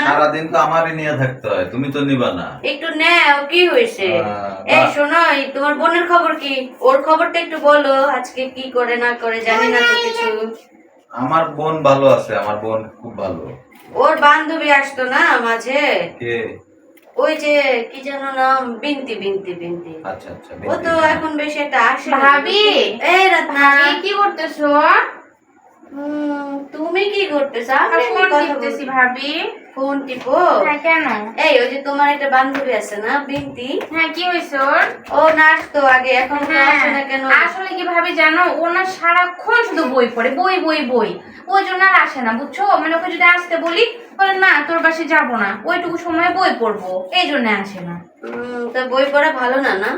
সারাদিন তো আমারই নিয়ে থাকতে হয়, তুমি তো নিবা না। একটু নেও, কি হয়েছে? এই শোনো, তোমার বোনের খবর কি? ওর খবরটা একটু বলো, আজকে কি করে না করে, জানি না তো কিছু। আমার বোন ভালো আছে, আমার বোন খুব ভালো। ওর বান্ধবী আসতো না মাঝে, কে? ওই যে কি যেন নাম, বিনতি বিনতি বিনতি। আচ্ছা আচ্ছা, ও তো এখন বেশি একটা আসে না। ভাবি, এই রত্না, কি করতেছো? তুমি কি করতেছো? ফোন টিপতেছি ভাবি। ফোন টিপো? হ্যাঁ, কেন? এই ওই যে তোমার একটা বান্ধবী আছে না, বিনতি? হ্যাঁ, কি হয়েছে ওর? ও নাচতো আগে, এখন তো আসে না কেন? আসলে কি ভাবি জানো, ও না সারাক্ষণ শুধু বই পড়ে, বই বই বই। ওই জন্য আর আসে না, বুঝছো? মানে ওকে যদি আসতে বলি, বলে না তোর বাসায় যাবো না, ওইটুকু সময় বই পড়বো, এই জন্য আসে না। তা বই পড়া ভালো না? না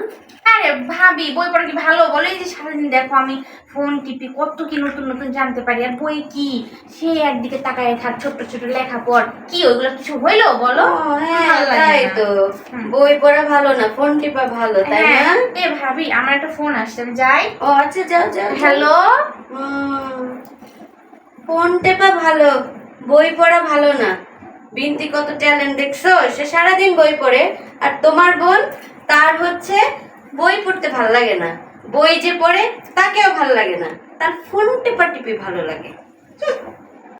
আরে ভাবি, বই পড়া কি ভালো বলে? এই যে সারাদিন দেখো আমি ফোন টিপি, কত কি নতুন নতুন জানতে পারি। আর বই কি, সে একদিকে তাকায় থাক, ছোট ছোট লেখা পড়, কি ওইগুলো কিছু হইলো বলো? হ্যাঁ, তাই তো। বই পড়া ভালো না, ফোন টিপা ভালো, তাই না? এ ভাবি, আমার একটা ফোন আসছে, আমি যাই। ও আচ্ছা, যাও যাও। হ্যালো। ফোন টেপা ভালো, বই পড়া ভালো না। বিনতি কত ট্যালেন্ট দেখছো, সে সারাদিন বই পড়ে। আর তোমার বোন, তার হচ্ছে বই পড়তে ভালো লাগে না, বই যে পড়ে তাকেও ভালো লাগে না, তার ফোন টেপা টিপি ভালো লাগে।